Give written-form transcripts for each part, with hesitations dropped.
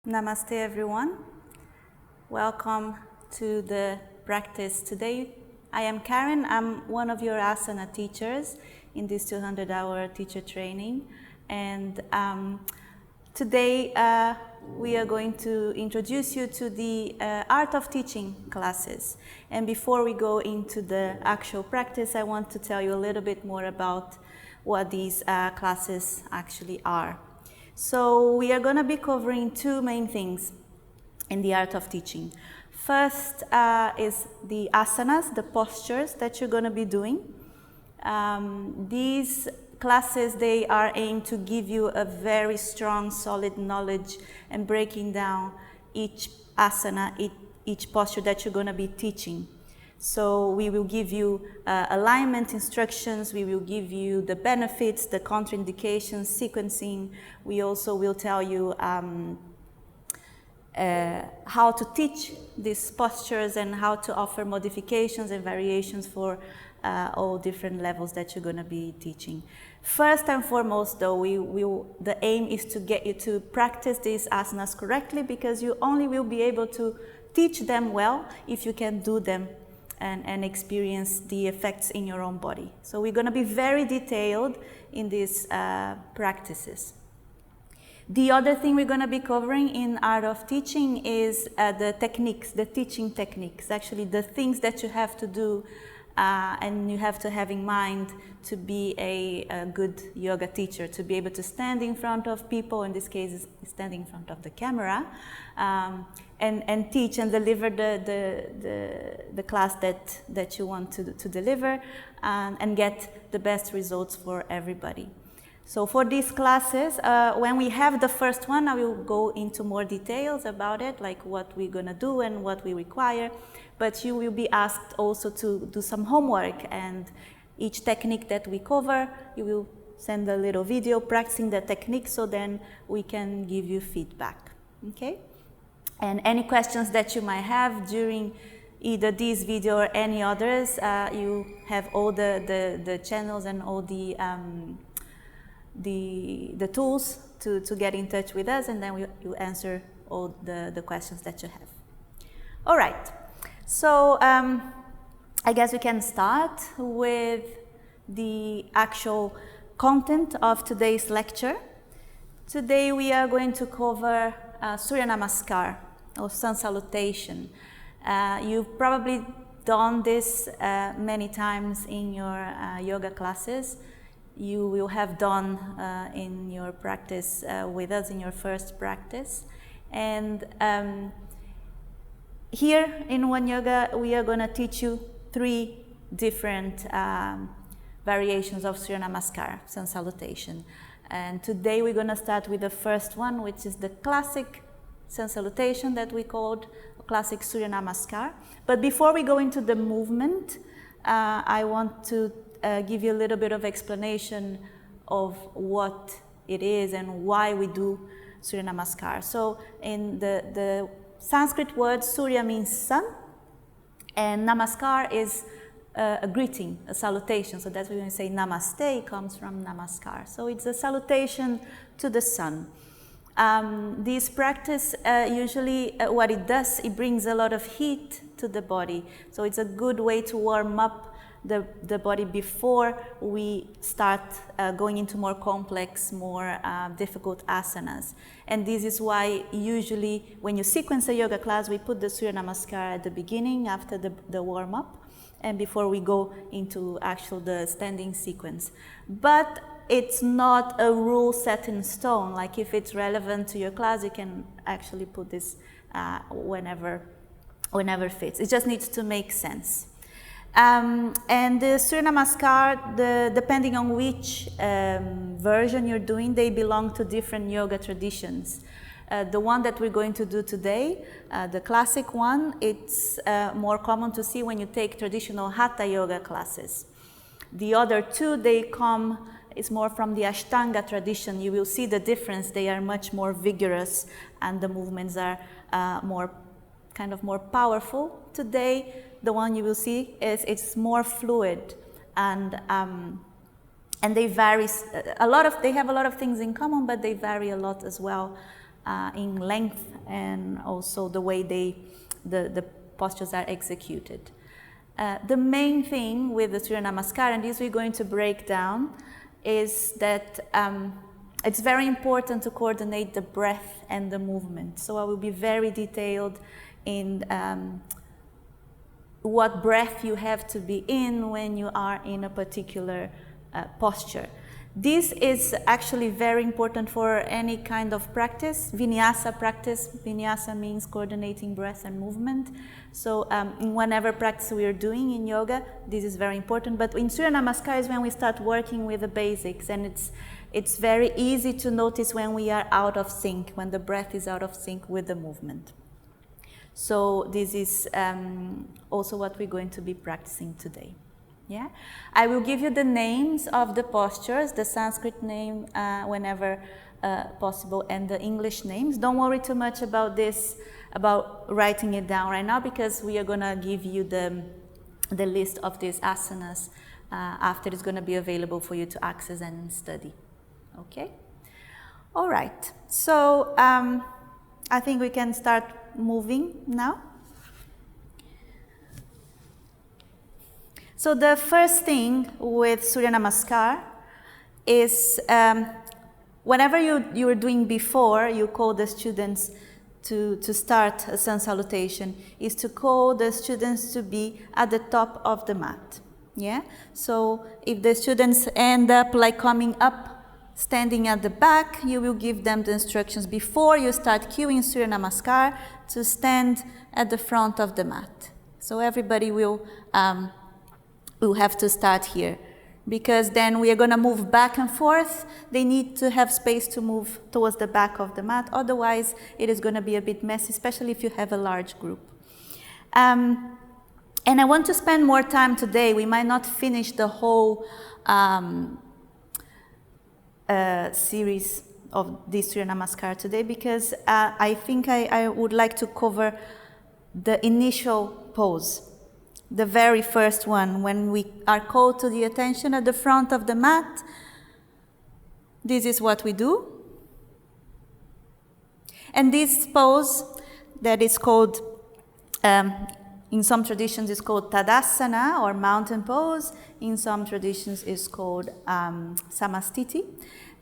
Namaste everyone. Welcome to the practice today. I am Karen. I'm one of your asana teachers in this 200-hour teacher training. And today we are going to introduce you to the art of teaching classes. And before we go into the actual practice, I want to tell you a little bit more about what these classes actually are. So we are going to be covering two main things in the art of teaching. First is the asanas, the postures that you're going to be doing. These classes, they are aimed to give you a very strong, solid knowledge and breaking down each asana, each posture that you're going to be teaching. So we will give you alignment instructions, we will give you the benefits, the contraindications, sequencing. We also will tell you how to teach these postures and how to offer modifications and variations for all different levels that you're going to be teaching. First and foremost though, the aim is to get you to practice these asanas correctly, because you only will be able to teach them well if you can do them and experience the effects in your own body. So we're going to be very detailed in these practices. The other thing we're going to be covering in art of teaching is the techniques, the teaching techniques, actually the things that you have to do and you have to have in mind to be a good yoga teacher, to be able to stand in front of people, in this case standing in front of the camera, and teach and deliver the class that you want to deliver and get the best results for everybody. So for these classes, when we have the first one, I will go into more details about it, like what we're going to do and what we require. But you will be asked also to do some homework, and each technique that we cover, you will send a little video practicing the technique, so then we can give you feedback, okay? And any questions that you might have during either this video or any others, you have all the channels and all the tools to get in touch with us, and then you answer all the questions that you have. All right. So I guess we can start with the actual content of today's lecture. Today we are going to cover Surya Namaskar, or Sun Salutation. You've probably done this many times in your yoga classes. You will have done in your practice with us, in your first practice. And here in One Yoga, we are going to teach you 3 different variations of Surya Namaskar, Sun Salutation. And today we're going to start with the first one, which is the classic Sun Salutation that we called classic Surya Namaskar. But before we go into the movement, I want to give you a little bit of explanation of what it is and why we do Surya Namaskar. So in the Sanskrit word Surya means sun, and Namaskar is a greeting, a salutation. So that's why when we say Namaste, it comes from Namaskar. So it's a salutation to the sun. This practice usually what it does, it brings a lot of heat to the body. So it's a good way to warm up the body before we start going into more complex, more difficult asanas. And this is why usually when you sequence a yoga class, we put the Surya Namaskar at the beginning after the warm-up and before we go into the standing sequence. But it's not a rule set in stone. Like if it's relevant to your class, you can actually put this whenever fits. It just needs to make sense. And the Surya Namaskar, depending on which version you're doing, they belong to different yoga traditions. The one that we're going to do today, the classic one, it's more common to see when you take traditional Hatha yoga classes. The other 2, it's more from the Ashtanga tradition. You will see the difference. They are much more vigorous and the movements are more powerful. Today, the one you will see it's more fluid and they vary a lot. They have a lot of things in common, but they vary a lot as well in length and also the way the postures are executed. The main thing with the Surya Namaskar, and this we're going to break down, is that it's very important to coordinate the breath and the movement. So I will be very detailed in what breath you have to be in when you are in a particular posture. This is actually very important for any kind of practice. Vinyasa practice. Vinyasa means coordinating breath and movement. So in whatever practice we are doing in yoga, this is very important. But in Surya Namaskar is when we start working with the basics, and it's very easy to notice when we are out of sync, when the breath is out of sync with the movement. So this is also what we're going to be practicing today. Yeah, I will give you the names of the postures, the Sanskrit name whenever possible, and the English names. Don't worry too much about this, about writing it down right now, because we are going to give you the list of these asanas after. It's going to be available for you to access and study. Okay? All right. So I think we can start moving now. So the first thing with Surya Namaskar is whenever you were doing before, you call the students to start a Sun Salutation, is to call the students to be at the top of the mat. Yeah? So if the students end up like coming up, standing at the back, you will give them the instructions before you start cueing Surya Namaskar to stand at the front of the mat. So everybody will have to start here, because then we are going to move back and forth. They need to have space to move towards the back of the mat, otherwise it is going to be a bit messy, especially if you have a large group. And I want to spend more time today. We might not finish the whole series of this Surya Namaskar today, because I think I would like to cover the initial pose. The very first one, when we are called to the attention at the front of the mat, this is what we do. And this pose that is called, in some traditions is called Tadasana or mountain pose, in some traditions is called Samastiti.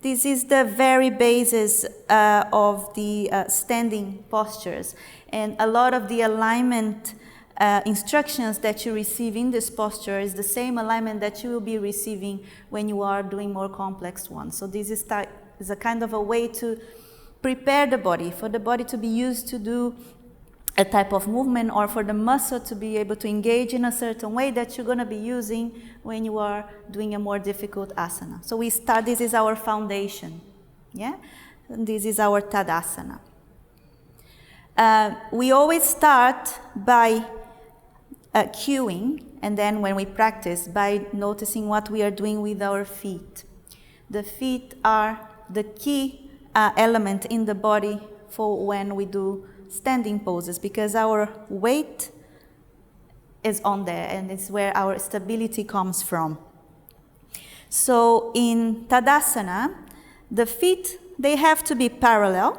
This is the very basis of the standing postures, and a lot of the alignment instructions that you receive in this posture is the same alignment that you will be receiving when you are doing more complex ones. So this is a kind of a way to prepare the body, for the body to be used to do a type of movement, or for the muscle to be able to engage in a certain way that you're going to be using when you are doing a more difficult asana. So we start, this is our foundation, yeah? And this is our Tadasana. We always start by cueing, and then when we practice, by noticing what we are doing with our feet. The feet are the key element in the body for when we do standing poses, because our weight is on there, and it's where our stability comes from. So in Tadasana, the feet, they have to be parallel,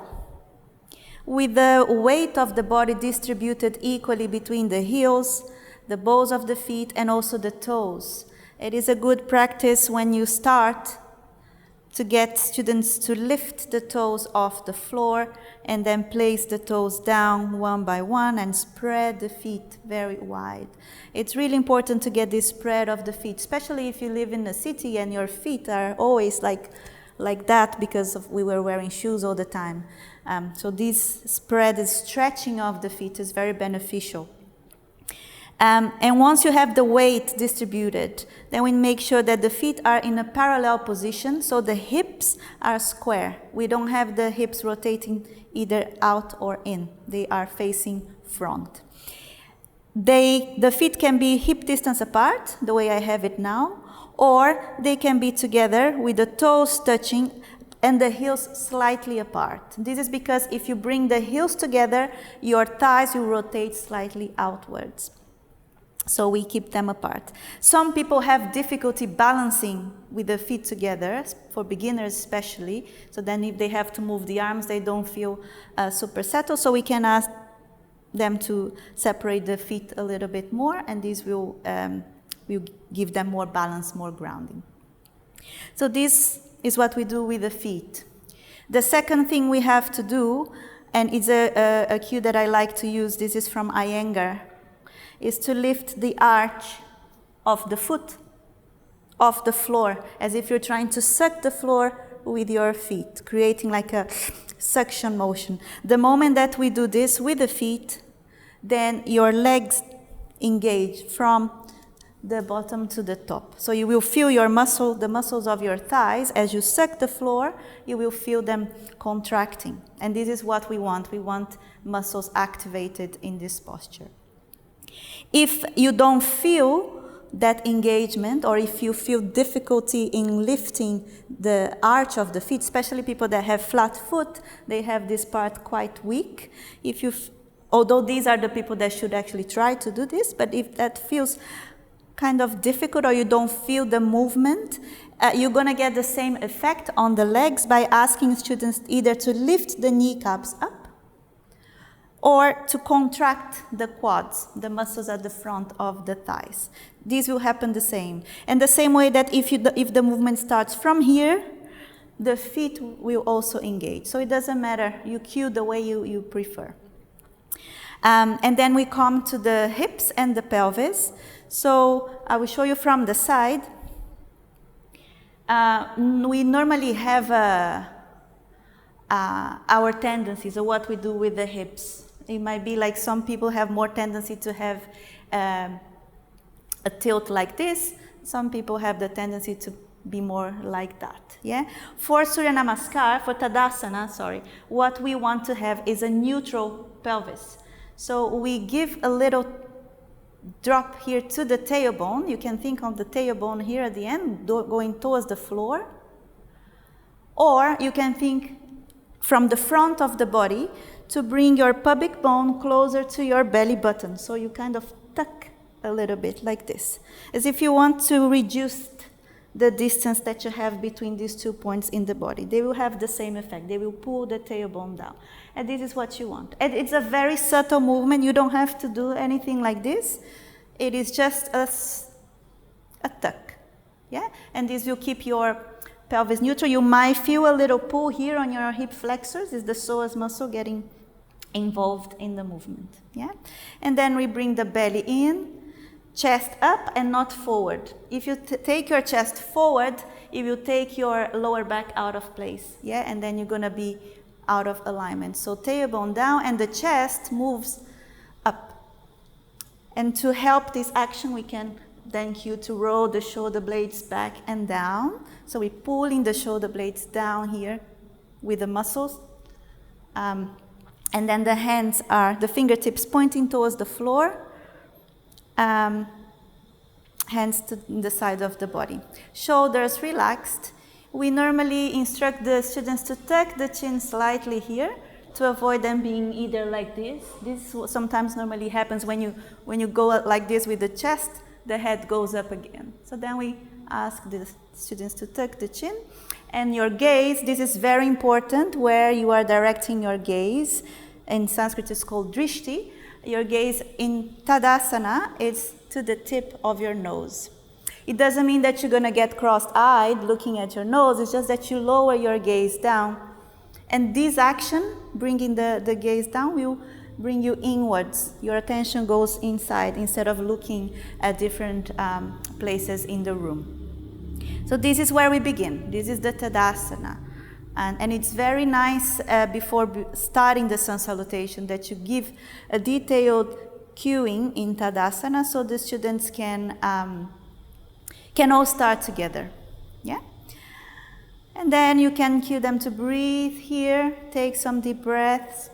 with the weight of the body distributed equally between the heels, the balls of the feet, and also the toes. It is a good practice when you start to get students to lift the toes off the floor and then place the toes down one by one and spread the feet very wide. It's really important to get this spread of the feet, especially if you live in a city and your feet are always like that because we were wearing shoes all the time. So this spread, this stretching of the feet is very beneficial. And once you have the weight distributed, then we make sure that the feet are in a parallel position, so the hips are square. We don't have the hips rotating either out or in. They are facing front. The feet can be hip distance apart, the way I have it now, or they can be together with the toes touching and the heels slightly apart. This is because if you bring the heels together, your thighs will rotate slightly outwards. So we keep them apart. Some people have difficulty balancing with the feet together, for beginners especially. So then if they have to move the arms, they don't feel super settled. So we can ask them to separate the feet a little bit more, and this will give them more balance, more grounding. So this is what we do with the feet. The second thing we have to do, and it's a cue that I like to use, this is from Iyengar, is to lift the arch of the foot off the floor, as if you're trying to suck the floor with your feet, creating like a suction motion. The moment that we do this with the feet, then your legs engage from the bottom to the top. So you will feel the muscles of your thighs, as you suck the floor, you will feel them contracting. And this is what we want. We want muscles activated in this posture. If you don't feel that engagement, or if you feel difficulty in lifting the arch of the feet, especially people that have flat foot, they have this part quite weak. Although these are the people that should actually try to do this, but if that feels kind of difficult, or you don't feel the movement, you're going to get the same effect on the legs by asking students either to lift the kneecaps up or to contract the quads, the muscles at the front of the thighs. These will happen the same. And the same way that if the movement starts from here, the feet will also engage. So it doesn't matter, you cue the way you prefer. And then we come to the hips and the pelvis. So I will show you from the side. We normally have our tendencies, or what we do with the hips. It might be like some people have more tendency to have a tilt like this. Some people have the tendency to be more like that. Yeah. For Surya Namaskar, for Tadasana, what we want to have is a neutral pelvis. So we give a little drop here to the tailbone. You can think of the tailbone here at the end, going towards the floor. Or you can think from the front of the body to bring your pubic bone closer to your belly button. So you kind of tuck a little bit like this, as if you want to reduce the distance that you have between these 2 points in the body. They will have the same effect. They will pull the tailbone down. And this is what you want. And it's a very subtle movement. You don't have to do anything like this. It is just a tuck. Yeah? And this will keep your pelvis neutral. You might feel a little pull here on your hip flexors. It's the psoas muscle getting involved in the movement. Yeah? And then we bring the belly in, chest up and not forward. If you take your chest forward, it will take your lower back out of place. Yeah? And then you're going to be out of alignment. So tailbone down and the chest moves up. And to help this action, we can then cue to roll the shoulder blades back and down. So we're pulling the shoulder blades down here with the muscles. And then the hands are, the fingertips pointing towards the floor. Hands to the side of the body. Shoulders relaxed. We normally instruct the students to tuck the chin slightly here to avoid them being either like this. This sometimes normally happens when you go like this with the chest, the head goes up again. So then we ask the students to tuck the chin. And your gaze, this is very important, where you are directing your gaze. In Sanskrit it's called drishti. Your gaze in Tadasana is to the tip of your nose. It doesn't mean that you're going to get cross-eyed looking at your nose. It's just that you lower your gaze down. And this action, bringing the gaze down, will bring you inwards. Your attention goes inside instead of looking at different places in the room. So this is where we begin. This is the Tadasana. And it's very nice before starting the Sun Salutation that you give a detailed cueing in Tadasana so the students can all start together. Yeah? And then you can cue them to breathe here, take some deep breaths,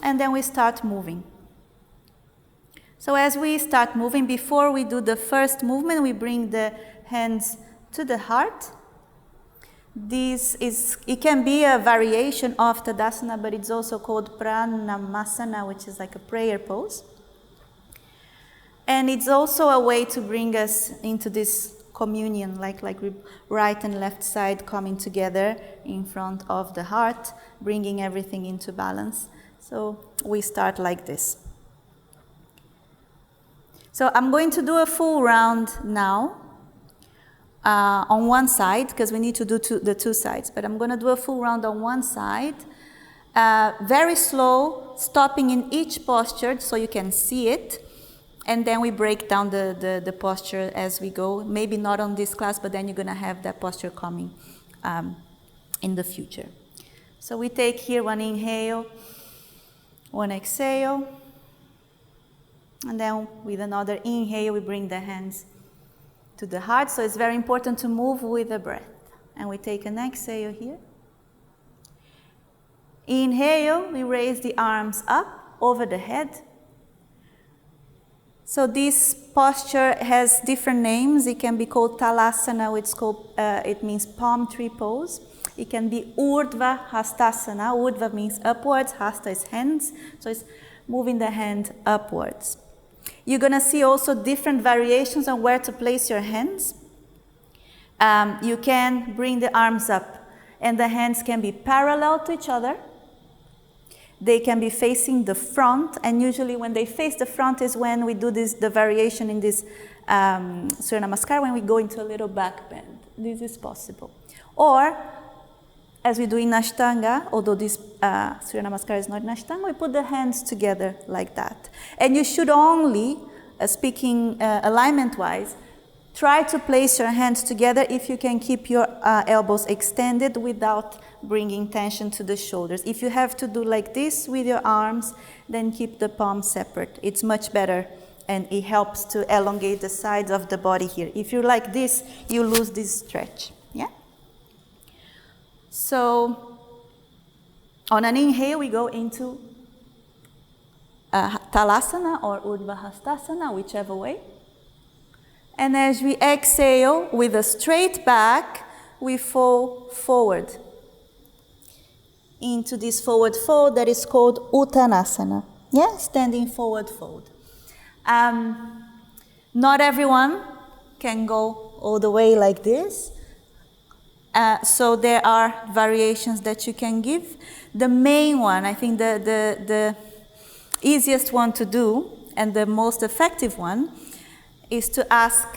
and then we start moving. So as we start moving, before we do the first movement, we bring the hands to the heart. It can be a variation of Tadasana, but it's also called Pranam Asana, which is like a prayer pose. And it's also a way to bring us into this communion, like right and left side coming together in front of the heart, bringing everything into balance. So we start like this. So I'm going to do a full round now on one side, because we need to do the two sides, but I'm going to do a full round on one side. Very slow, stopping in each posture so you can see it. And then we break down the posture as we go. Maybe not on this class, but then you're going to have that posture coming in the future. So we take here one inhale, one exhale. And then with another inhale, we bring the hands to the heart. So it's very important to move with the breath. And we take an exhale here. Inhale, we raise the arms up over the head. So this posture has different names. It can be called Tadasana, it means palm tree pose. It can be Urdhva Hastasana. Urdhva means upwards, Hasta is hands. So it's moving the hand upwards. You're going to see also different variations on where to place your hands. You can bring the arms up, and the hands can be parallel to each other. They can be facing the front, and usually when they face the front is when we do the variation in this Surya Namaskar, when we go into a little back bend. This is possible. Or, as we do in Ashtanga, although this Surya Namaskar is not in Ashtanga, we put the hands together like that. And you should only, speaking alignment-wise, try to place your hands together if you can keep your elbows extended without bringing tension to the shoulders. If you have to do like this with your arms, then keep the palms separate. It's much better, and it helps to elongate the sides of the body here. If you're like this, you lose this stretch. Yeah? So, on an inhale, we go into Talasana or Urdhva Hastasana, whichever way. And as we exhale with a straight back, we fall forward into this forward fold that is called Uttanasana. Yeah, standing forward fold. Not everyone can go all the way like this. So there are variations that you can give. The main one, I think the easiest one to do and the most effective one is to ask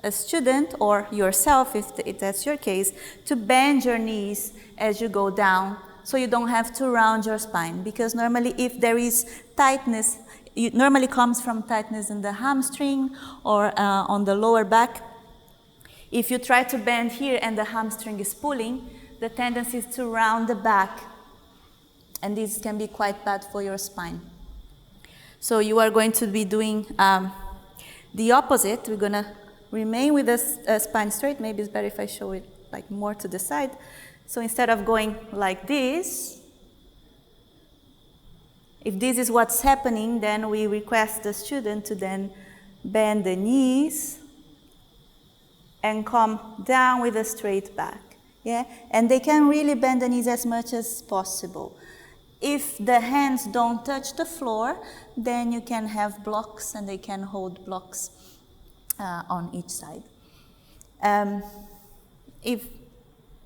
a student or yourself, if that's your case, to bend your knees as you go down so you don't have to round your spine. Because normally if there is tightness, it normally comes from tightness in the hamstring or on the lower back. If you try to bend here and the hamstring is pulling, the tendency is to round the back. And this can be quite bad for your spine. So you are going to be doing the opposite. We're going to remain with the spine straight. Maybe it's better if I show it like more to the side. So instead of going like this, if this is what's happening, then we request the student to then bend the knees and come down with a straight back. Yeah? And they can really bend the knees as much as possible. If the hands don't touch the floor, then you can have blocks, and they can hold blocks on each side. If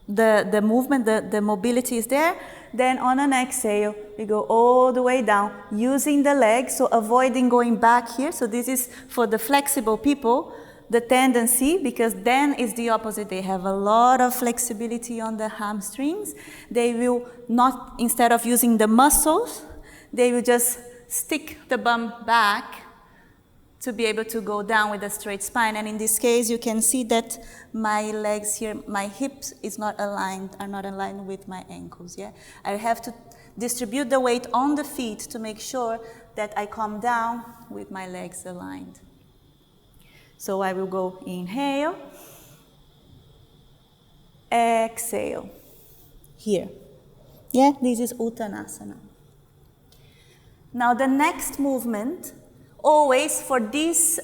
the movement, the mobility is there, then on an exhale, we go all the way down, using the legs, so avoiding going back here. So this is for the flexible people, the tendency, because then is the opposite. They have a lot of flexibility on the hamstrings. They will not, instead of using the muscles, they will just stick the bum back to be able to go down with a straight spine. And in this case, you can see that my legs here, my hips are not aligned with my ankles. Yeah, I have to distribute the weight on the feet to make sure that I come down with my legs aligned. So I will go inhale, exhale, here. Yeah, this is Uttanasana. Now the next movement, always for this,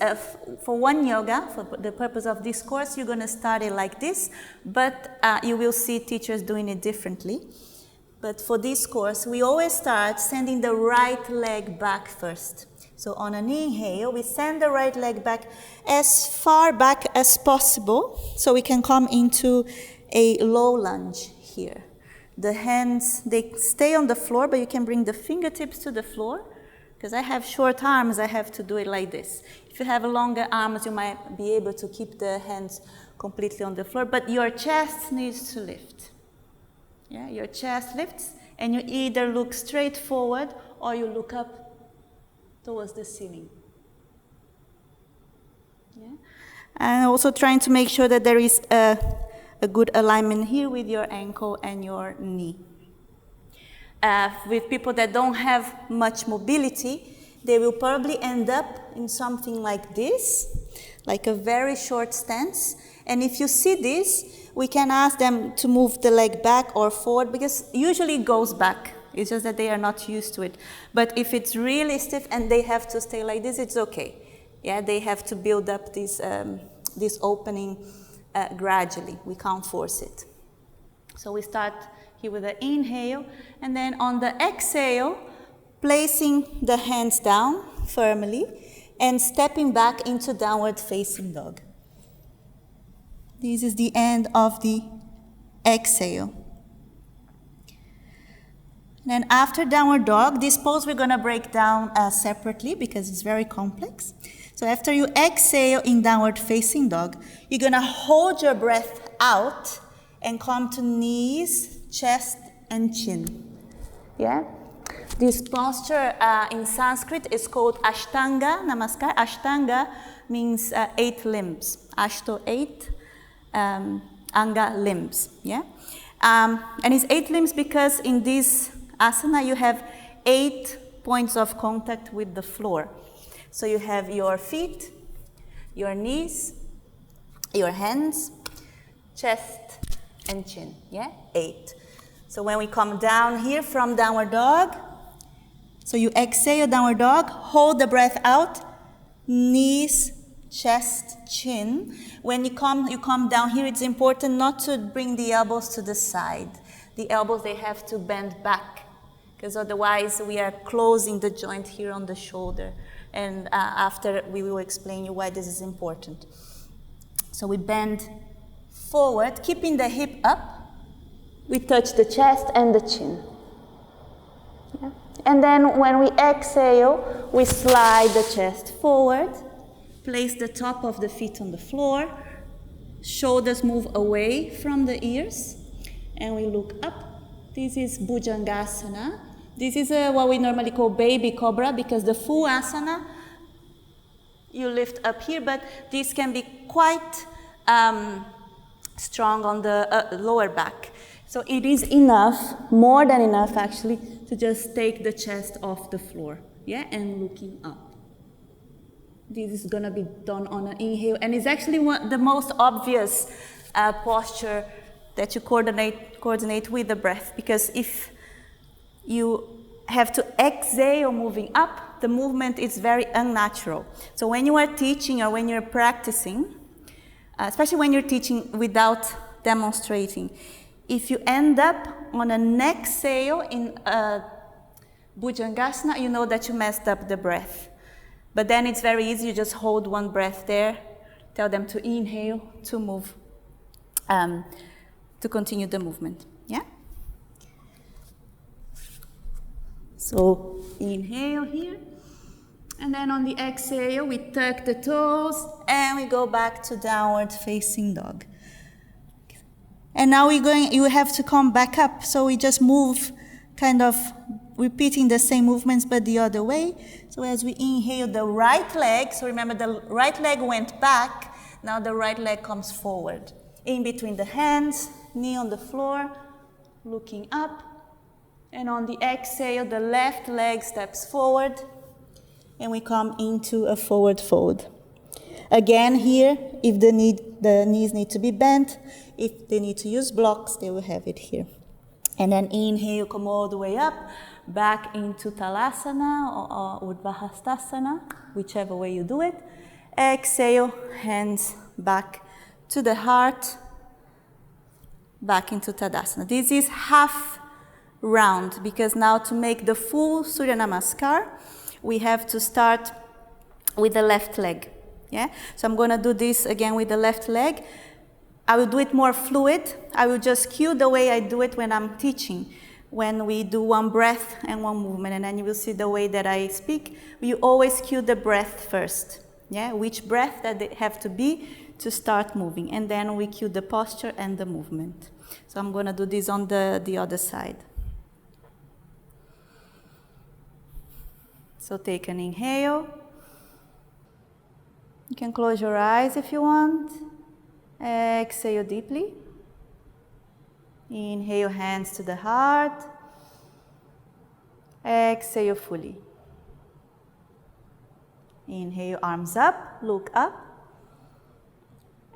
for one yoga, for the purpose of this course, you're going to start it like this, but you will see teachers doing it differently. But for this course, we always start sending the right leg back first. So on an inhale, we send the right leg back as far back as possible, so we can come into a low lunge here. The hands, they stay on the floor, but you can bring the fingertips to the floor. Because I have short arms, I have to do it like this. If you have longer arms, you might be able to keep the hands completely on the floor, but your chest needs to lift. Yeah, your chest lifts, and you either look straight forward or you look up towards the ceiling. Yeah? And also trying to make sure that there is a good alignment here with your ankle and your knee. With people that don't have much mobility, they will probably end up in something like this, like a very short stance. And if you see this, we can ask them to move the leg back or forward, because usually it goes back. It's just that they are not used to it. But if it's really stiff and they have to stay like this, it's okay. Yeah, they have to build up this opening gradually. We can't force it. So we start here with the inhale, and then on the exhale, placing the hands down firmly and stepping back into downward facing dog. This is the end of the exhale. Then after downward dog, this pose we're going to break down separately because it's very complex. So after you exhale in downward facing dog, you're going to hold your breath out and come to knees, chest, and chin. Yeah? This posture in Sanskrit is called Ashtanga Namaskar. Ashtanga means 8 limbs. Ashto, 8. Anga, limbs. Yeah? And it's 8 limbs because in this asana you have 8 points of contact with the floor. So you have your feet, your knees, your hands, chest, and chin. Yeah? 8. So when we come down here from downward dog, so you exhale downward dog, hold the breath out, knees, chest, chin. When you come down here, it's important not to bring the elbows to the side. The elbows, they have to bend back, because otherwise we are closing the joint here on the shoulder. And after we will explain you why this is important. So we bend forward, keeping the hip up. We touch the chest and the chin. Yeah. And then when we exhale, we slide the chest forward, place the top of the feet on the floor, shoulders move away from the ears, and we look up. This is Bhujangasana. This is what we normally call baby Cobra, because the full asana, you lift up here, but this can be quite strong on the lower back. So it is enough, more than enough actually, to just take the chest off the floor, yeah, and looking up. This is gonna be done on an inhale, and it's actually the most obvious posture that you coordinate with the breath, because if you have to exhale moving up, the movement is very unnatural. So when you are teaching or when you're practicing, especially when you're teaching without demonstrating, if you end up on an exhale in Bhujangasana, you know that you messed up the breath. But then it's very easy, you just hold one breath there, tell them to inhale, to move, to continue the movement, yeah? So inhale here, and then on the exhale, we tuck the toes, and we go back to downward facing dog. And now you have to come back up, so we just move, kind of repeating the same movements, but the other way. So as we inhale the right leg, so remember the right leg went back, now the right leg comes forward. In between the hands, knee on the floor, looking up. And on the exhale, the left leg steps forward, and we come into a forward fold. Again here, if the knees need to be bent, if they need to use blocks, they will have it here. And then inhale, come all the way up, back into Tadasana or Urdhva whichever way you do it. Exhale, hands back to the heart, back into Tadasana. This is half round, because now to make the full Surya Namaskar, we have to start with the left leg. Yeah? So I'm going to do this again with the left leg. I will do it more fluid. I will just cue the way I do it when I'm teaching. When we do one breath and one movement, and then you will see the way that I speak, we always cue the breath first. Yeah? Which breath that they have to be to start moving. And then we cue the posture and the movement. So I'm going to do this on the other side. So take an inhale. You can close your eyes if you want. Exhale deeply. Inhale, hands to the heart. Exhale fully. Inhale, arms up, look up.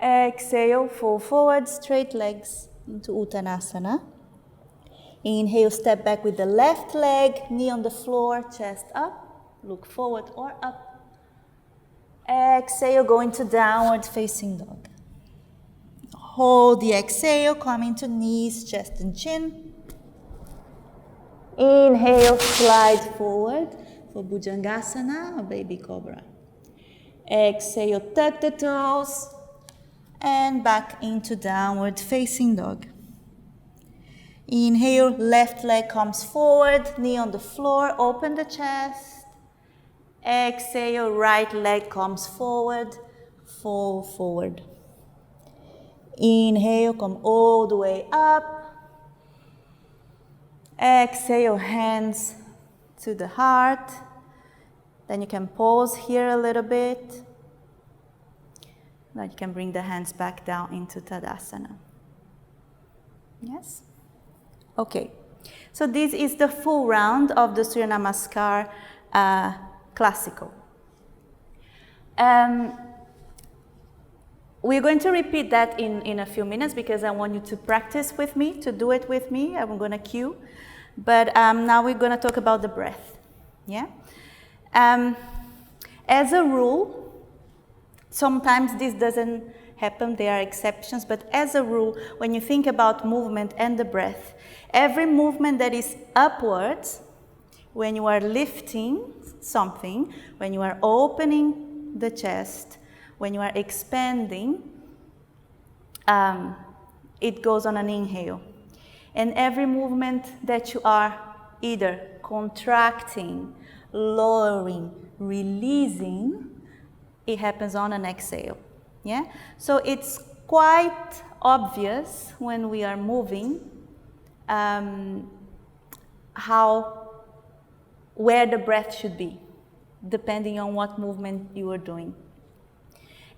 Exhale, fall forward, straight legs into Uttanasana. Inhale, step back with the left leg, knee on the floor, chest up, look forward or up. Exhale, go into downward facing dog. Hold the exhale, come into knees, chest and chin. Inhale, slide forward for Bhujangasana or baby Cobra. Exhale, tuck the toes and back into downward facing dog. Inhale, left leg comes forward, knee on the floor, open the chest. Exhale, right leg comes forward, fall forward. Inhale, come all the way up. Exhale, hands to the heart. Then you can pause here a little bit. Now you can bring the hands back down into Tadasana. Yes? Okay. So this is the full round of the Surya Namaskar classical. We're going to repeat that in a few minutes because I want you to practice with me, to do it with me. I'm going to cue. But now we're going to talk about the breath. Yeah? As a rule, sometimes this doesn't happen, there are exceptions, but as a rule, when you think about movement and the breath, every movement that is upwards, when you are lifting something, when you are opening the chest, when you are expanding, it goes on an inhale. And every movement that you are either contracting, lowering, releasing, it happens on an exhale. Yeah? So it's quite obvious when we are moving where the breath should be, depending on what movement you are doing.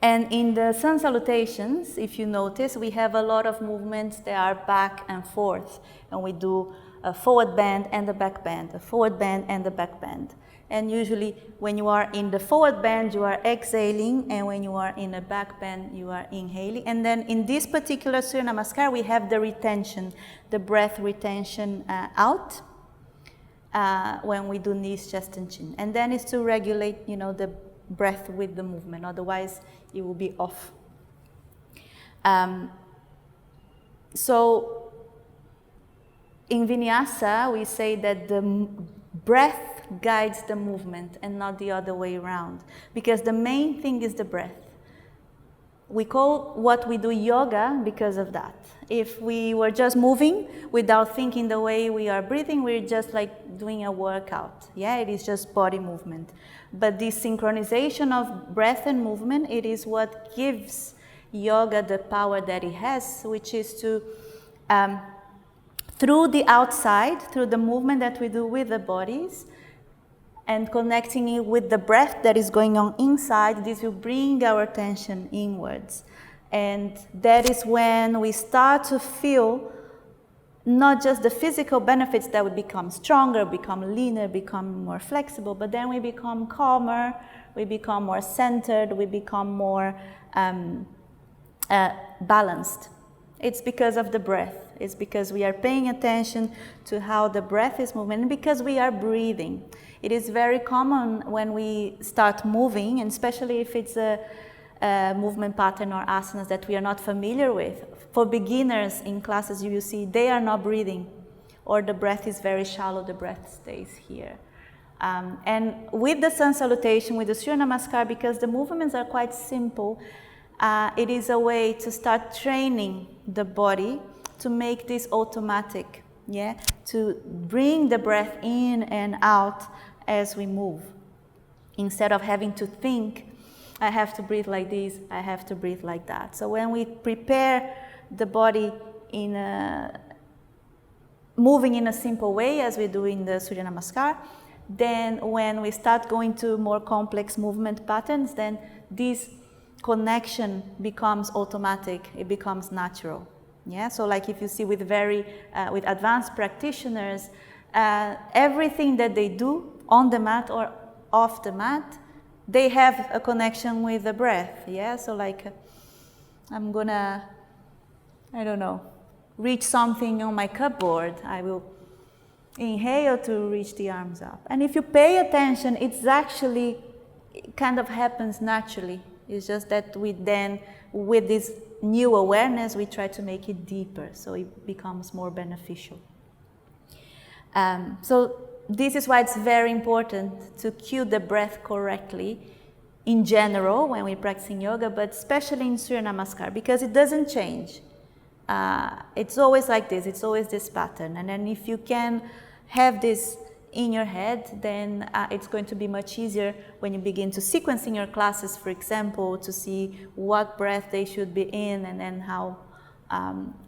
And in the Sun Salutations, if you notice, we have a lot of movements that are back and forth. And we do a forward bend and a back bend, a forward bend and a back bend. And usually when you are in the forward bend, you are exhaling, and when you are in a back bend, you are inhaling. And then in this particular Surya Namaskar, we have the retention, the breath retention out when we do knees, chest, and chin. And then it's to regulate, the breath with the movement, otherwise it will be off. So in Vinyasa, we say that the breath guides the movement and not the other way around, because the main thing is the breath. We call what we do yoga because of that. If we were just moving without thinking the way we are breathing, we're just like doing a workout. Yeah, it is just body movement. But this synchronization of breath and movement, it is what gives yoga the power that it has, which is to, through the outside, through the movement that we do with the bodies, and connecting it with the breath that is going on inside, this will bring our attention inwards. And that is when we start to feel not just the physical benefits that we become stronger, become leaner, become more flexible, but then we become calmer, we become more centered, we become more balanced. It's because of the breath. It's because we are paying attention to how the breath is moving, and because we are breathing. It is very common when we start moving, and especially if it's a movement pattern or asanas that we are not familiar with. For beginners in classes, you will see they are not breathing, or the breath is very shallow, the breath stays here. And with the Sun Salutation, with the Surya Namaskar, because the movements are quite simple, it is a way to start training the body to make this automatic, to bring the breath in and out as we move. Instead of having to think, I have to breathe like this, I have to breathe like that. So when we prepare the body moving in a simple way, as we do in the Surya Namaskar, then when we start going to more complex movement patterns, then this connection becomes automatic, it becomes natural. So like if you see with with advanced practitioners, everything that they do on the mat or off the mat, they have a connection with the breath. So like I'm gonna, I don't know, reach something on my cupboard, I will inhale to reach the arms up. And if you pay attention, it's actually, it kind of happens naturally. It's just that we then, with this new awareness, we try to make it deeper, so it becomes more beneficial. So this is why it's very important to cue the breath correctly in general when we're practicing yoga, but especially in Surya Namaskar, because it doesn't change. It's always like this, it's always this pattern. And then if you can have this in your head, then it's going to be much easier when you begin to sequence in your classes, for example, to see what breath they should be in, and then how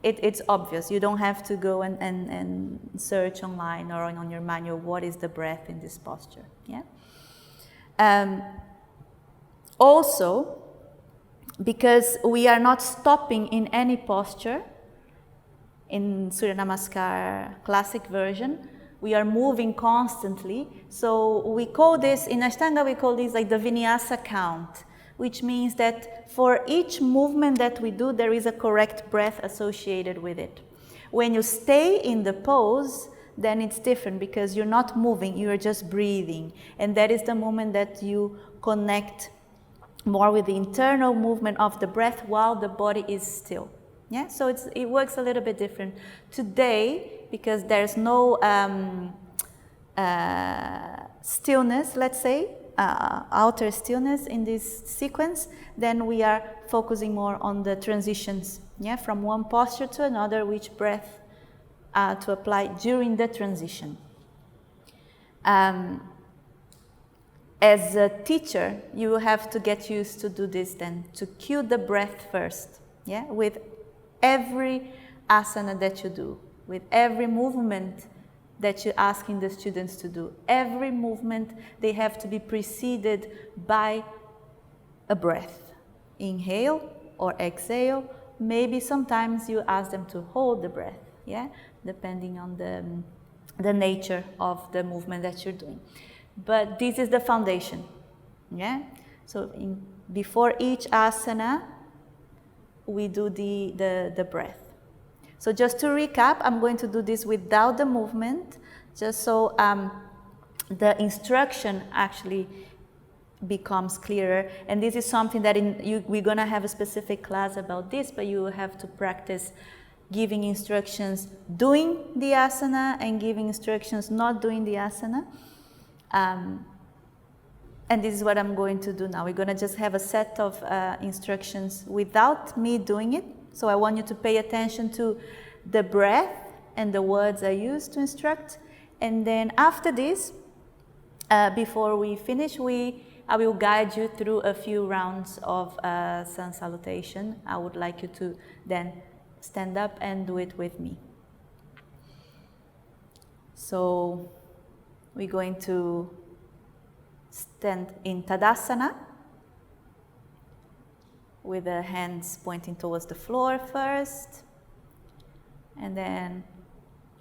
it's obvious. You don't have to go and search online or on your manual what is the breath in this posture. Also, because we are not stopping in any posture in Surya Namaskar classic version, we are moving constantly. So we call this, in Ashtanga we call this like the Vinyasa Count, which means that for each movement that we do, there is a correct breath associated with it. When you stay in the pose, then it's different, because you're not moving, you're just breathing. And that is the moment that you connect more with the internal movement of the breath while the body is still. So it works a little bit different. Today, because there's no stillness, let's say, outer stillness in this sequence, then we are focusing more on the transitions, from one posture to another, which breath to apply during the transition. As a teacher, you have to get used to do this then, to cue the breath first, with every asana that you do, with every movement that you're asking the students to do. Every movement, they have to be preceded by a breath. Inhale or exhale. Maybe sometimes you ask them to hold the breath, depending on the nature of the movement that you're doing. But this is the foundation, So before each asana, we do the breath. So just to recap, I'm going to do this without the movement, just so the instruction actually becomes clearer. And this is something that we're going to have a specific class about this, but you have to practice giving instructions doing the asana and giving instructions not doing the asana. And this is what I'm going to do now. We're going to just have a set of instructions without me doing it. So I want you to pay attention to the breath and the words I use to instruct. And then after this, before we finish, I will guide you through a few rounds of Sun Salutation. I would like you to then stand up and do it with me. So we're going to stand in Tadasana with the hands pointing towards the floor first, and then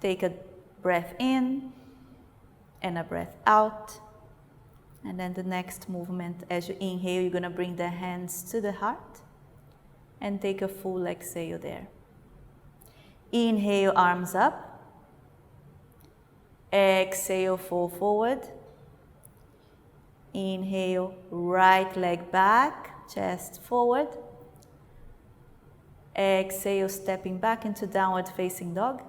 take a breath in and a breath out. And then the next movement, as you inhale, you're going to bring the hands to the heart and take a full exhale there. Inhale, arms up. Exhale, fall forward. Inhale, right leg back, chest forward. Exhale, stepping back into downward facing dog.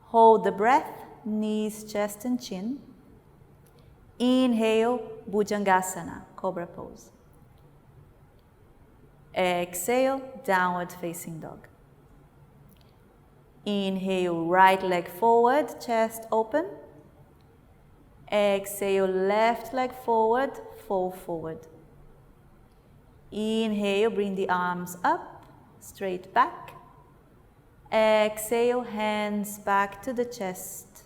Hold the breath, knees, chest and chin. Inhale, Bhujangasana, Cobra pose. Exhale, downward facing dog. Inhale, right leg forward, chest open. Exhale, left leg forward, fold forward. Inhale, bring the arms up, straight back. Exhale, hands back to the chest.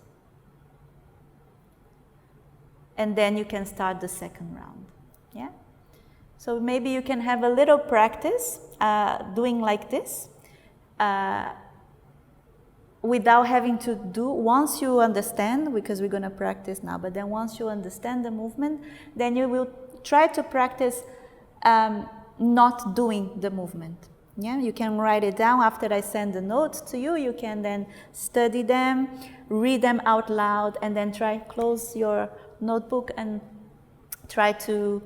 And then you can start the second round. Yeah? So maybe you can have a little practice doing like this without having to do, once you understand, because we're going to practice now, but then once you understand the movement, then you will try to practice not doing the movement. Yeah, you can write it down after I send the notes to you. You can then study them, read them out loud, and then close your notebook and try to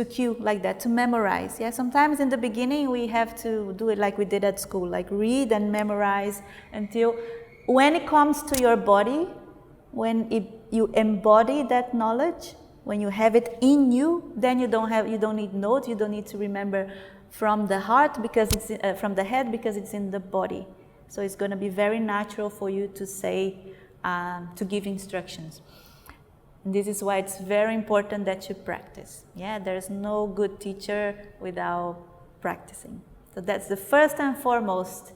cue like that, to memorize. Yeah, sometimes in the beginning we have to do it like we did at school, like read and memorize until when it comes to your body, when you embody that knowledge, when you have it in you, then you don't need notes, you don't need to remember from the heart because it's from the head because it's in the body. So it's going to be very natural for you to say, to give instructions. And this is why it's very important that you practice. Yeah, there's no good teacher without practicing. So that's the first and foremost.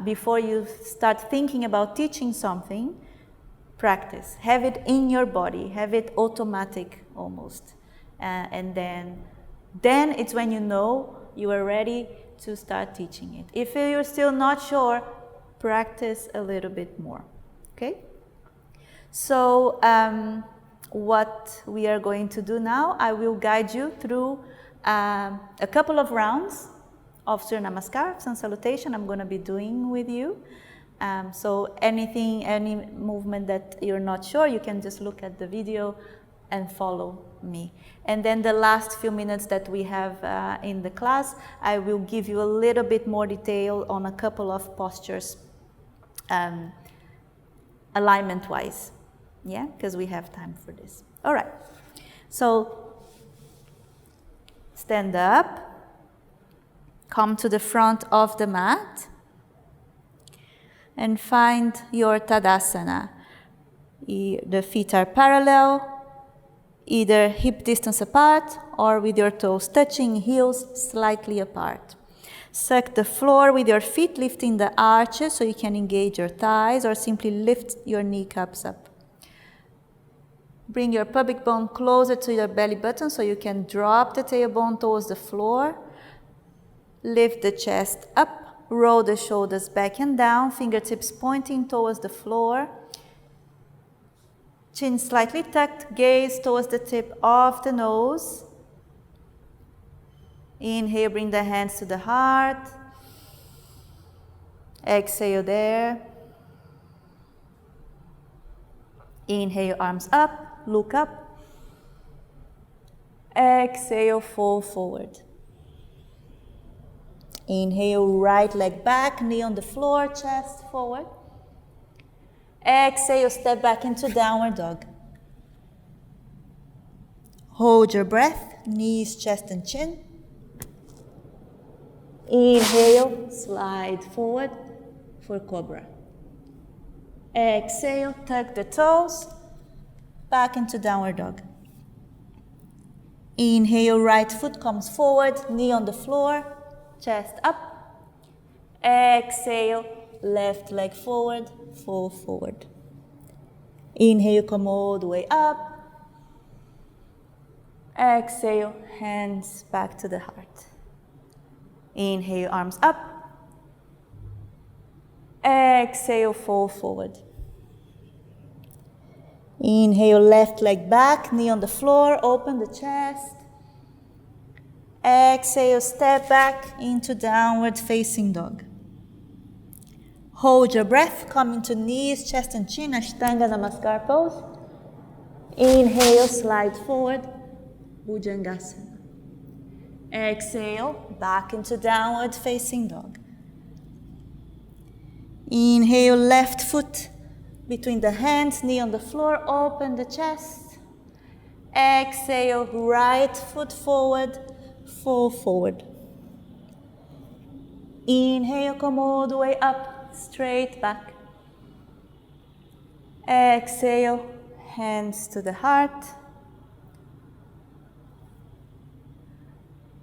Before you start thinking about teaching something, practice. Have it in your body. Have it automatic almost. And then it's when you know you are ready to start teaching it. If you're still not sure, practice a little bit more. Okay? So what we are going to do now, I will guide you through a couple of rounds of Surya Namaskar, Sun Salutation, I'm going to be doing with you. So any movement that you're not sure, you can just look at the video and follow me. And then the last few minutes that we have in the class, I will give you a little bit more detail on a couple of postures, alignment-wise. Yeah, because we have time for this. All right. So stand up. Come to the front of the mat. And find your Tadasana. The feet are parallel, either hip distance apart or with your toes touching, heels slightly apart. Suck the floor with your feet, lifting the arches so you can engage your thighs or simply lift your kneecaps up. Bring your pubic bone closer to your belly button so you can drop the tailbone towards the floor. Lift the chest up. Roll the shoulders back and down, fingertips pointing towards the floor. Chin slightly tucked, gaze towards the tip of the nose. Inhale, bring the hands to the heart. Exhale there. Inhale, arms up, look up. Exhale, fall forward. Inhale, right leg back, knee on the floor, chest forward. Exhale, step back into downward dog. Hold your breath, knees, chest and chin. Inhale, slide forward for Cobra. Exhale, tuck the toes, back into downward dog. Inhale, right foot comes forward, knee on the floor. Chest up. Exhale, left leg forward, fall forward. Inhale, come all the way up. Exhale, hands back to the heart. Inhale, arms up. Exhale, fall forward. Inhale, left leg back, knee on the floor, open the chest. Exhale, step back into downward facing dog. Hold your breath, come into knees, chest and chin, Ashtanga Namaskar pose. Inhale, slide forward, Bhujangasana. Exhale, back into downward facing dog. Inhale, left foot between the hands, knee on the floor, open the chest. Exhale, right foot forward, fall forward. Inhale, come all the way up, straight back. Exhale, hands to the heart.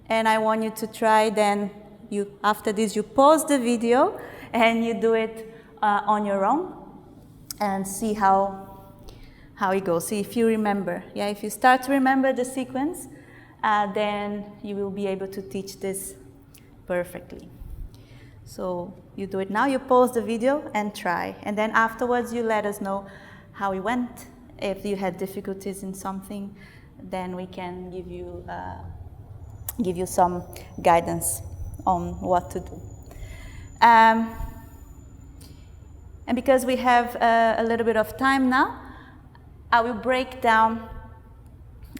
And I want you to try then, after this you pause the video and you do it on your own and see how it goes. See if you remember. Yeah, if you start to remember the sequence, then you will be able to teach this perfectly. So you do it now, you pause the video and try. And then afterwards you let us know how it went. If you had difficulties in something, then we can give you some guidance on what to do. And because we have a little bit of time now, I will break down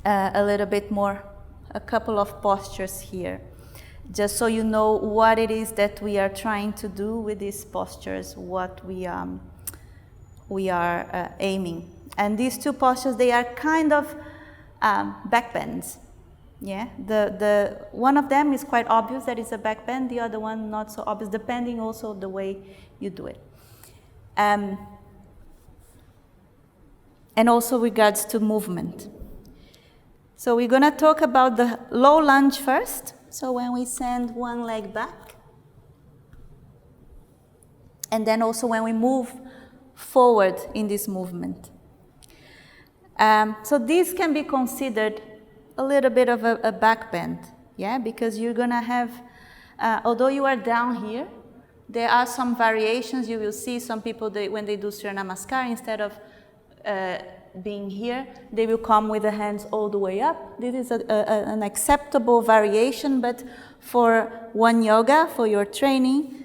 a little bit more, a couple of postures here, just so you know what it is that we are trying to do with these postures, what we are aiming. And these two postures, they are kind of backbends. Yeah, the one of them is quite obvious that it's a backbend, the other one not so obvious, depending also the way you do it. And also regards to movement. So we're going to talk about the low lunge first. So when we send one leg back, and then also when we move forward in this movement. So this can be considered a little bit of a back bend, yeah, because you're gonna have, although you are down here, there are some variations. You will see some people, when they do Surya Namaskar, instead of being here, they will come with the hands all the way up. This is an acceptable variation, but for one yoga, for your training,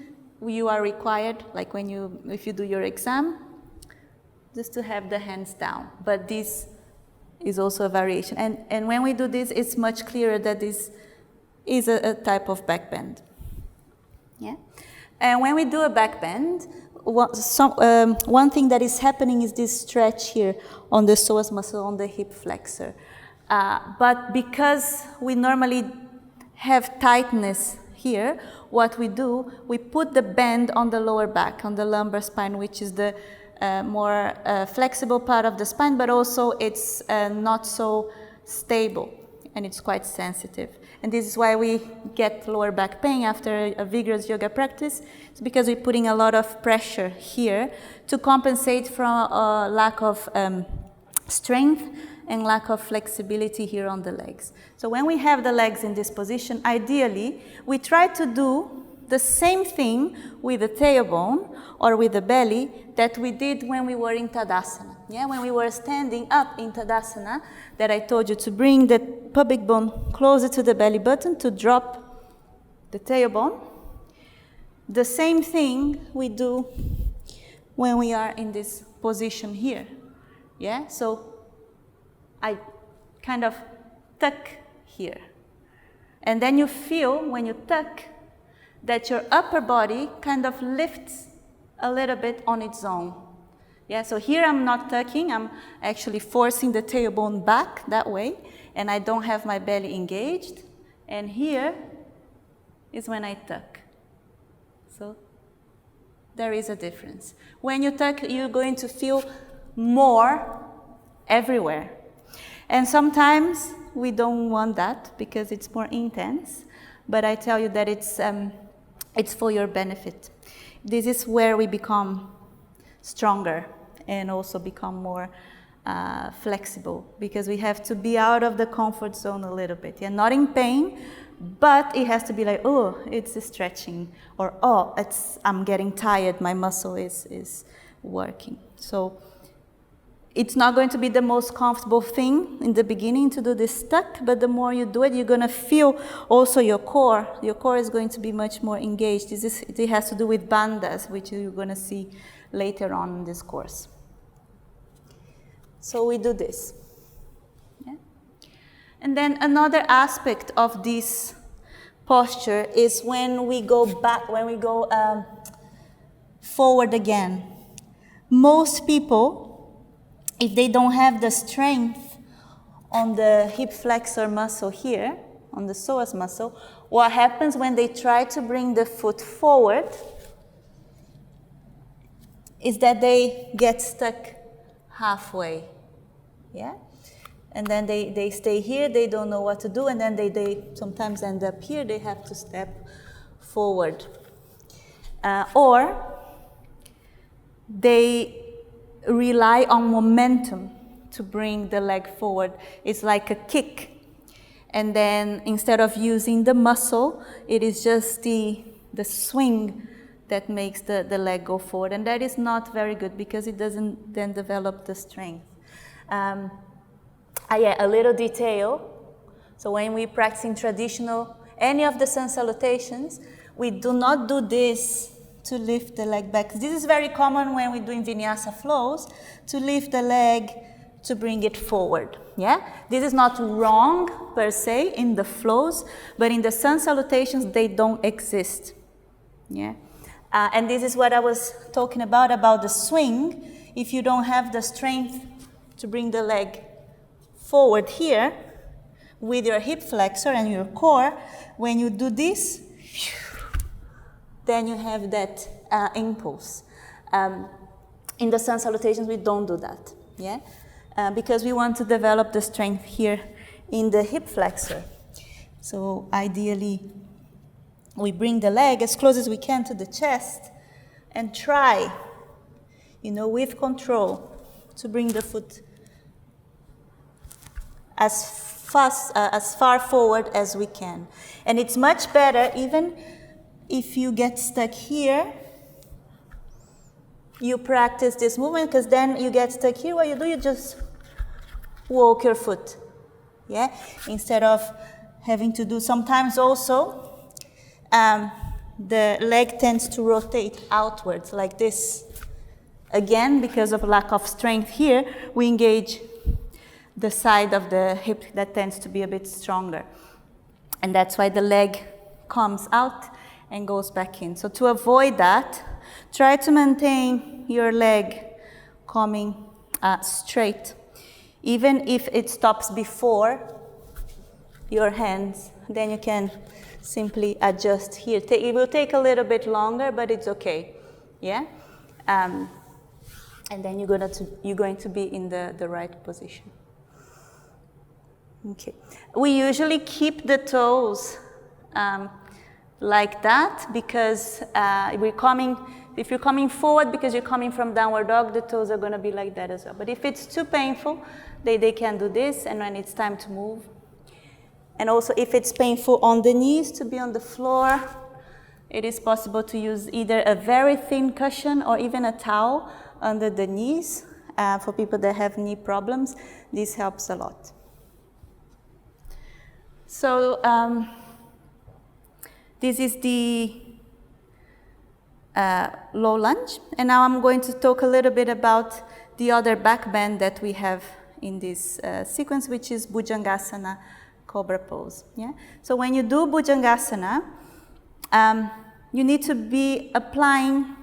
you are required, like if you do your exam, just to have the hands down. But this is also a variation. And when we do this, it's much clearer that this is a type of back bend. Yeah? And when we do a back bend, one thing that is happening is this stretch here on the psoas muscle, on the hip flexor. But because we normally have tightness here, what we do, we put the bend on the lower back, on the lumbar spine, which is the more flexible part of the spine, but also it's not so stable and it's quite sensitive. And this is why we get lower back pain after a vigorous yoga practice. It's because we're putting a lot of pressure here to compensate from a lack of strength and lack of flexibility here on the legs. So when we have the legs in this position, ideally, we try to do the same thing with the tailbone or with the belly that we did when we were in Tadasana. Yeah, when we were standing up in Tadasana, that I told you to bring the pubic bone closer to the belly button, to drop the tailbone. The same thing we do when we are in this position here. Yeah, so I kind of tuck here. And then you feel, when you tuck, that your upper body kind of lifts a little bit on its own. Yeah, so here I'm not tucking, I'm actually forcing the tailbone back that way, and I don't have my belly engaged. And here is when I tuck. So there is a difference. When you tuck, you're going to feel more everywhere. And sometimes we don't want that because it's more intense, but I tell you that it's for your benefit. This is where we become stronger and also become more flexible, because we have to be out of the comfort zone a little bit. Yeah, not in pain, but it has to be like, oh, it's stretching, or oh, I'm getting tired, my muscle is working. So it's not going to be the most comfortable thing in the beginning to do this tuck, but the more you do it, you're going to feel also your core. Your core is going to be much more engaged. It has to do with bandhas, which you're going to see later on in this course. So we do this. Yeah? And then another aspect of this posture is when we go back, when we go forward again. most people, if they don't have the strength on the hip flexor muscle here, on the psoas muscle, what happens when they try to bring the foot forward is that they get stuck halfway, yeah? And then they stay here, they don't know what to do, and then they sometimes end up here, they have to step forward. Or they rely on momentum to bring the leg forward. It's like a kick. And then instead of using the muscle, it is just the swing that makes the leg go forward. And that is not very good because it doesn't then develop the strength. Yeah, a little detail. So when we practice in traditional, any of the Sun Salutations, we do not do this to lift the leg back. This is very common when we're doing Vinyasa flows, to lift the leg to bring it forward, yeah? This is not wrong per se in the flows, but in the Sun Salutations, they don't exist, yeah? And this is what I was talking about the swing. If you don't have the strength to bring the leg forward here with your hip flexor and your core, when you do this, then you have that impulse. In the Sun Salutations, we don't do that, yeah? Because we want to develop the strength here in the hip flexor. So ideally, we bring the leg as close as we can to the chest and try, with control, to bring the foot as far forward as we can. And it's much better, even if you get stuck here, you practice this movement, because then you get stuck here. What you do, you just walk your foot, yeah? Instead of having to do, sometimes also, the leg tends to rotate outwards like this. Again, because of lack of strength here, we engage the side of the hip that tends to be a bit stronger. And that's why the leg comes out and goes back in. So to avoid that, try to maintain your leg coming straight. Even if it stops before your hands, then you can simply adjust here. It will take a little bit longer, but it's okay, yeah? And then you're going to be in the right position. Okay. We usually keep the toes like that because if you're coming forward because you're coming from downward dog, the toes are going to be like that as well. But if it's too painful, they can do this, and when it's time to move. And also if it's painful on the knees to be on the floor, it is possible to use either a very thin cushion or even a towel under the knees. For people that have knee problems, this helps a lot. So this is the low lunge, and now I'm going to talk a little bit about the other back bend that we have in this sequence, which is Bhujangasana, Cobra pose. Yeah. So when you do Bhujangasana, you need to be applying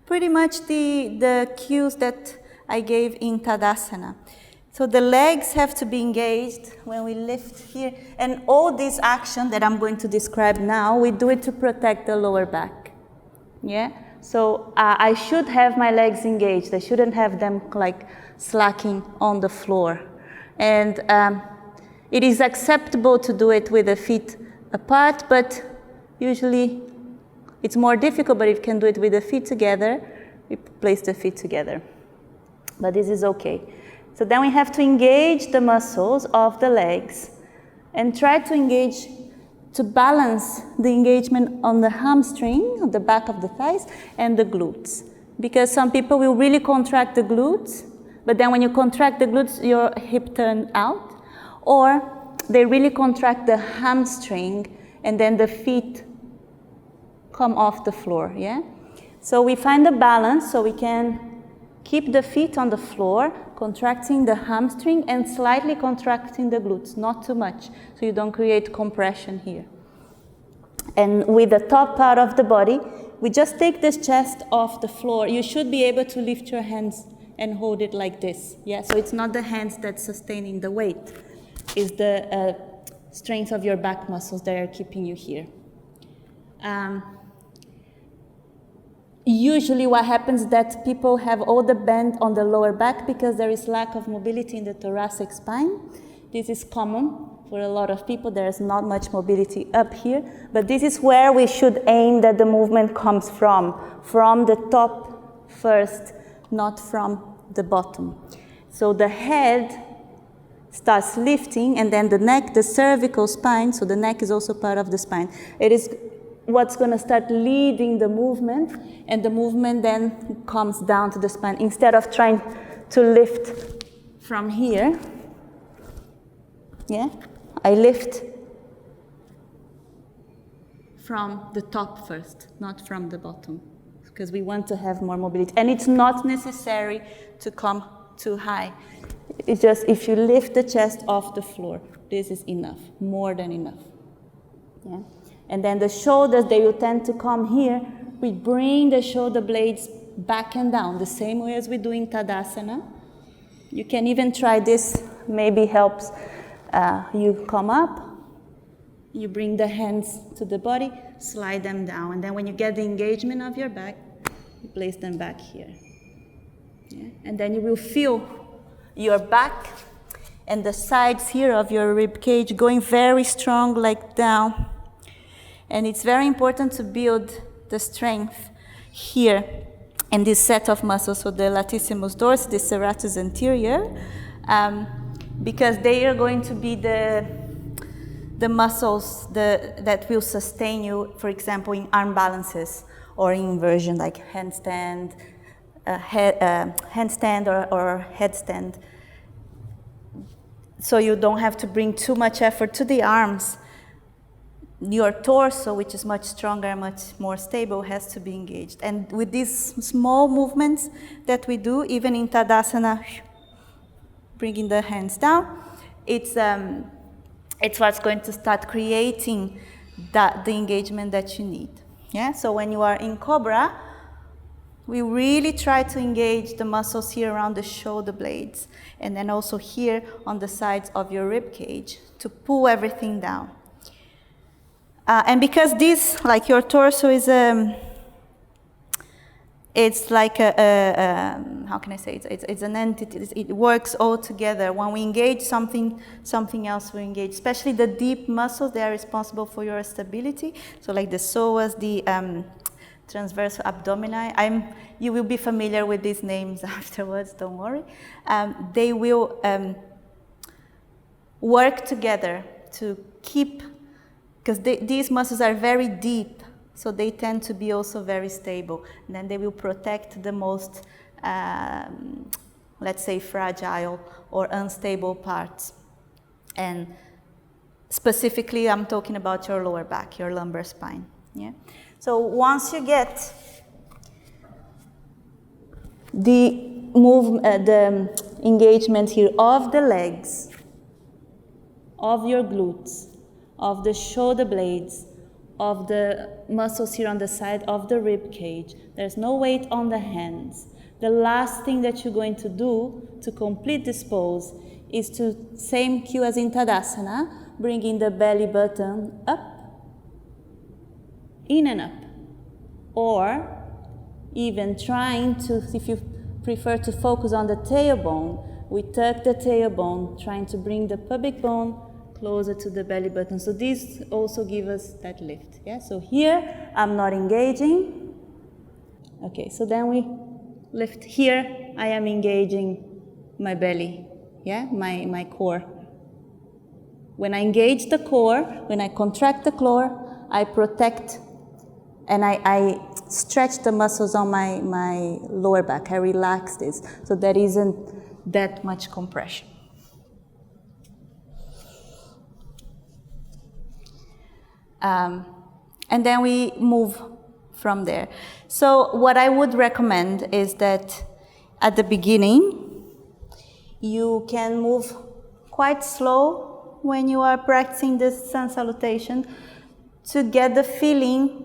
pretty much the cues that I gave in Tadasana. So the legs have to be engaged when we lift here. And all this action that I'm going to describe now, we do it to protect the lower back. Yeah? So I should have my legs engaged. I shouldn't have them like slacking on the floor. And it is acceptable to do it with the feet apart, but usually it's more difficult, but if you can do it with the feet together, we place the feet together. But this is okay. So then we have to engage the muscles of the legs and try to engage, to balance the engagement on the hamstring, on the back of the thighs, and the glutes. Because some people will really contract the glutes, but then when you contract the glutes, your hip turns out. Or they really contract the hamstring, and then the feet come off the floor, yeah? So we find a balance so we can keep the feet on the floor, contracting the hamstring and slightly contracting the glutes, not too much, so you don't create compression here. And with the top part of the body, we just take this chest off the floor. You should be able to lift your hands and hold it like this. Yeah, so it's not the hands that's sustaining the weight. It's the strength of your back muscles that are keeping you here. Usually what happens is that people have all the bend on the lower back because there is lack of mobility in the thoracic spine. This is common for a lot of people. There's not much mobility up here, but this is where we should aim that the movement comes from the top first, not from the bottom. So the head starts lifting, and then the neck, the cervical spine, so the neck is also part of the spine. It is what's going to start leading the movement, and the movement then comes down to the spine. Instead of trying to lift from here, yeah, I lift from the top first, not from the bottom, because we want to have more mobility. And it's not necessary to come too high. It's just if you lift the chest off the floor, this is enough, more than enough. Yeah? And then the shoulders, they will tend to come here. We bring the shoulder blades back and down, the same way as we do in Tadasana. You can even try this, maybe helps. You come up, you bring the hands to the body, slide them down, and then when you get the engagement of your back, you place them back here. Yeah? And then you will feel your back and the sides here of your rib cage going very strong, like down. And it's very important to build the strength here in this set of muscles, so the latissimus dorsi, the serratus anterior, because they are going to be the muscles that will sustain you, for example, in arm balances or in inversion, like handstand, handstand or headstand. So you don't have to bring too much effort to the arms. Your torso, which is much stronger, much more stable, has to be engaged. And with these small movements that we do, even in Tadasana, bringing the hands down, it's what's going to start creating the engagement that you need. Yeah. So when you are in Cobra, we really try to engage the muscles here around the shoulder blades, and then also here on the sides of your rib cage to pull everything down. And because this, like your torso is it's like how can I say it? It's an entity. It works all together. When we engage something else we engage. Especially the deep muscles, they are responsible for your stability. So like the psoas, the transverse abdomini. You will be familiar with these names afterwards. Don't worry. They will work together to keep. Because these muscles are very deep, so they tend to be also very stable. And then they will protect the most, let's say, fragile or unstable parts. And specifically, I'm talking about your lower back, your lumbar spine. Yeah. So once you get the engagement here of the legs, of your glutes, of the shoulder blades, of the muscles here on the side of the rib cage. There's no weight on the hands. The last thing that you're going to do to complete this pose is to, same cue as in Tadasana, bringing the belly button up, in and up. Or even trying to, if you prefer to focus on the tailbone, we tuck the tailbone, trying to bring the pubic bone closer to the belly button. So these also give us that lift. Yeah. So here I'm not engaging. Okay. So then we lift. Here I am engaging my belly. Yeah. My core. When I engage the core, when I contract the core, I protect and I stretch the muscles on my lower back. I relax this, so there isn't that much compression. And then we move from there. So what I would recommend is that at the beginning, you can move quite slow when you are practicing this Sun Salutation to get the feeling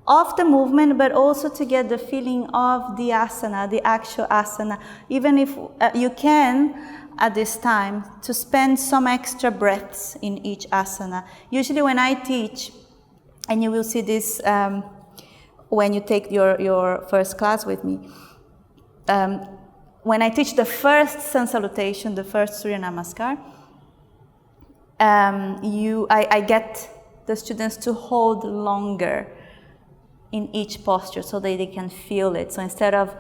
of the movement, but also to get the feeling of the asana, the actual asana. Even if you can, at this time, to spend some extra breaths in each asana. Usually when I teach, and you will see this when you take your first class with me, when I teach the first Sun Salutation, the first Surya Namaskar, I get the students to hold longer in each posture so that they can feel it. So instead of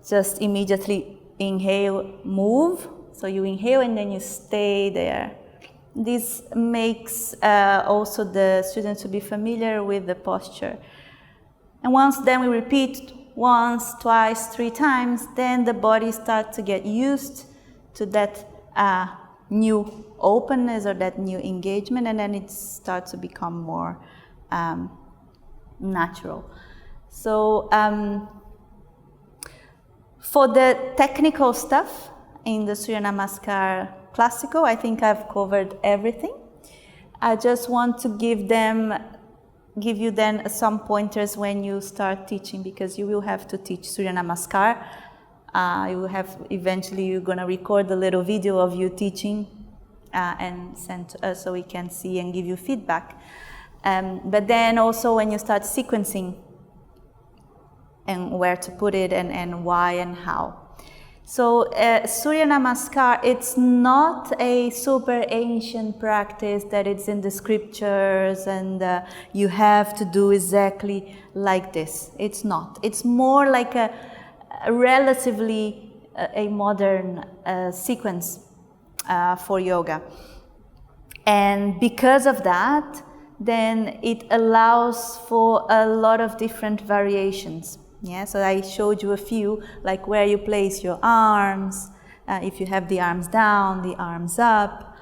just immediately inhale, move, so you inhale and then you stay there. This makes also the students to be familiar with the posture. And once then we repeat once, twice, 3 times, then the body starts to get used to that new openness or that new engagement, and then it starts to become more natural. So for the technical stuff in the Surya Namaskar Classical, I think I've covered everything. I just want to give you then some pointers when you start teaching, because you will have to teach Surya Namaskar. You will have, eventually you're going to record a little video of you teaching and send to us so we can see and give you feedback. But then also when you start sequencing and where to put it and why and how. So Surya Namaskar, it's not a super ancient practice that it's in the scriptures and you have to do exactly like this. It's not. It's more like a relatively a modern sequence for yoga. And because of that, then it allows for a lot of different variations. Yeah, so I showed you a few, like where you place your arms, if you have the arms down, the arms up.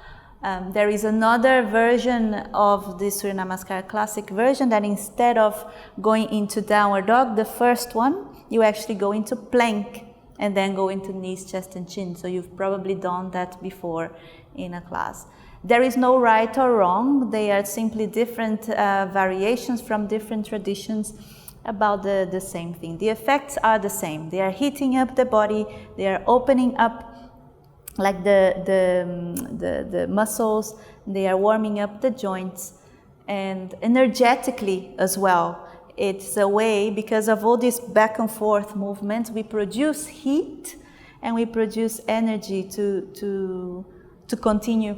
There is another version of the Surya Namaskar classic version that instead of going into downward dog, the first one, you actually go into plank and then go into knees, chest and chin. So you've probably done that before in a class. There is no right or wrong. They are simply different variations from different traditions about the same thing. The effects are the same. They are heating up the body. They are opening up like the muscles. They are warming up the joints, and energetically as well. It's a way, because of all these back and forth movements, we produce heat and we produce energy to continue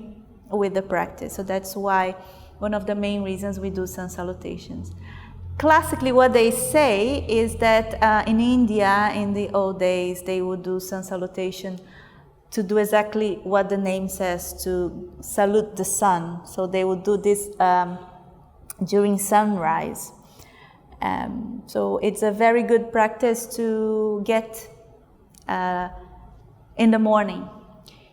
with the practice. So that's why one of the main reasons we do Sun Salutations. Classically, what they say is that in India, in the old days, they would do Sun Salutation to do exactly what the name says, to salute the sun. So they would do this during sunrise. So it's a very good practice to get in the morning.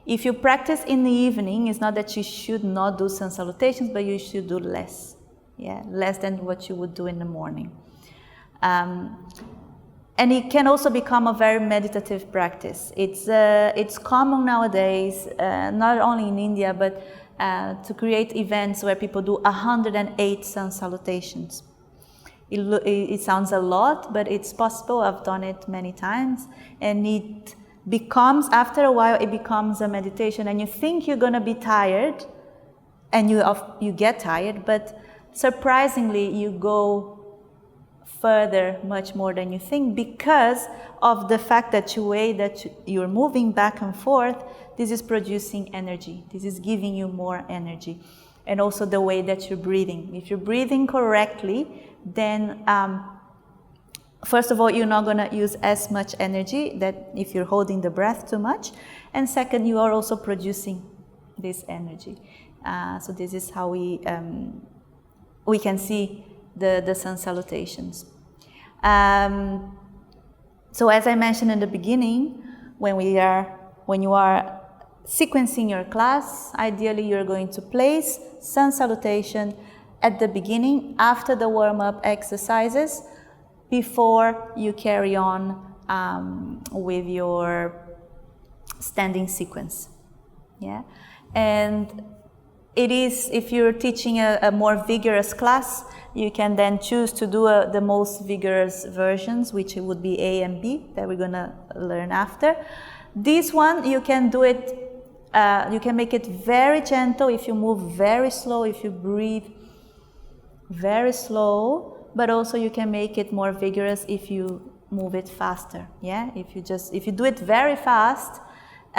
If you practice in the evening, it's not that you should not do Sun Salutations, but you should do less. Yeah, less than what you would do in the morning. And it can also become a very meditative practice. It's common nowadays, not only in India, but to create events where people do 108 Sun Salutations. It sounds a lot, but it's possible. I've done it many times, and it becomes, after a while, it becomes a meditation. And you think you're going to be tired, and you get tired, but surprisingly, you go further much more than you think, because of the fact that you're moving back and forth. This is producing energy. This is giving you more energy. And also the way that you're breathing. If you're breathing correctly, then first of all, you're not going to use as much energy that if you're holding the breath too much. And second, you are also producing this energy. So this is how we can see the Sun Salutations. So as I mentioned in the beginning, when you are sequencing your class, ideally you're going to place Sun Salutation at the beginning, after the warm-up exercises, before you carry on with your standing sequence. Yeah, and it is, if you're teaching a more vigorous class, you can then choose to do the most vigorous versions, which would be A and B, that we're gonna learn after. This one, you can do it, you can make it very gentle if you move very slow, if you breathe very slow, but also you can make it more vigorous if you move it faster. Yeah, if you do it very fast,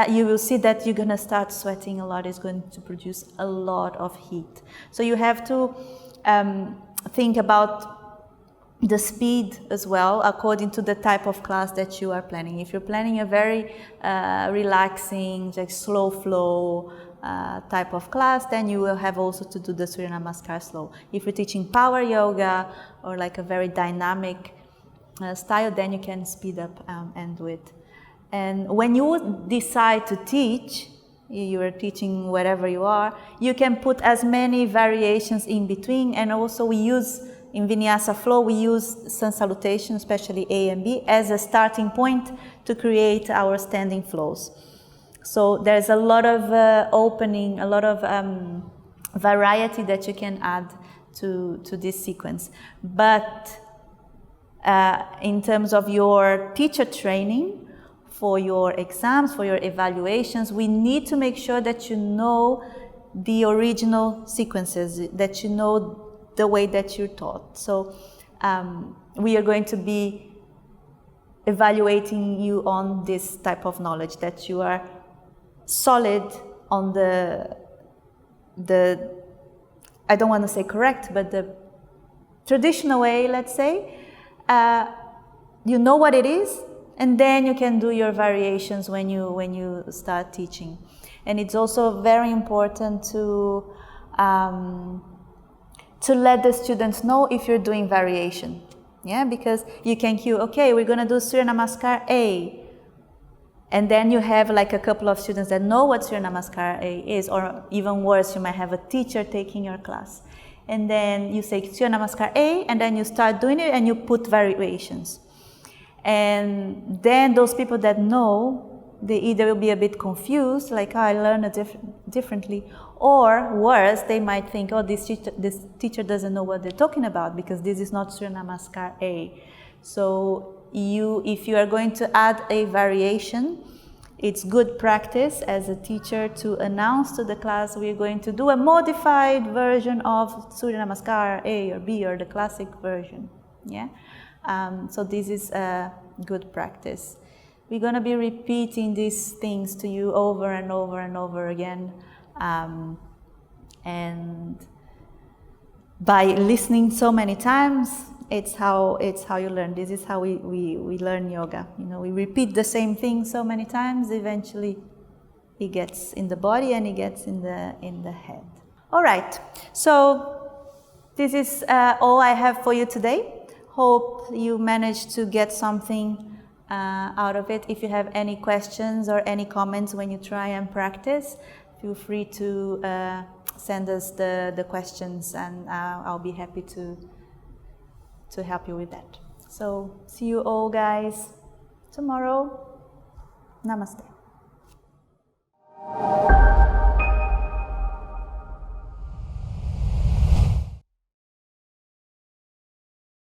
you will see that you're gonna start sweating a lot. It's going to produce a lot of heat. So you have to think about the speed as well, according to the type of class that you are planning. If you're planning a very relaxing, like slow flow type of class, then you will have also to do the Surya Namaskar slow. If you're teaching power yoga or like a very dynamic style, then you can speed up and do it. And when you decide to teach, you are teaching wherever you are, you can put as many variations in between. And also we use, in Vinyasa flow, we use Sun Salutation, especially A and B, as a starting point to create our standing flows. So there's a lot of opening, a lot of variety that you can add to this sequence. But in terms of your teacher training, for your exams, for your evaluations, we need to make sure that you know the original sequences, that you know the way that you're taught. So we are going to be evaluating you on this type of knowledge, that you are solid on the I don't want to say correct, but the traditional way, let's say. You know what it is, and then you can do your variations when you start teaching. And it's also very important to let the students know if you're doing variation. Yeah, because you can cue, okay, we're gonna do Surya Namaskar A. And then you have like a couple of students that know what Surya Namaskar A is, or even worse, you might have a teacher taking your class. And then you say Surya Namaskar A, and then you start doing it and you put variations. And then those people that know, they either will be a bit confused, like, oh, I learned it differently, or worse, they might think, oh, this teacher doesn't know what they're talking about, because this is not Surya Namaskar A. So if you are going to add a variation, it's good practice as a teacher to announce to the class, we're going to do a modified version of Surya Namaskar A or B, or the classic version. Yeah. So this is a good practice. We're going to be repeating these things to you over and over and over again. And by listening so many times, it's how you learn. This is how we learn yoga. You know, we repeat the same thing so many times, eventually it gets in the body and it gets in the head. All right, so this is all I have for you today. Hope you managed to get something out of it. If you have any questions or any comments when you try and practice, feel free to send us the questions, and I'll be happy to help you with that. So see you all guys tomorrow. Namaste.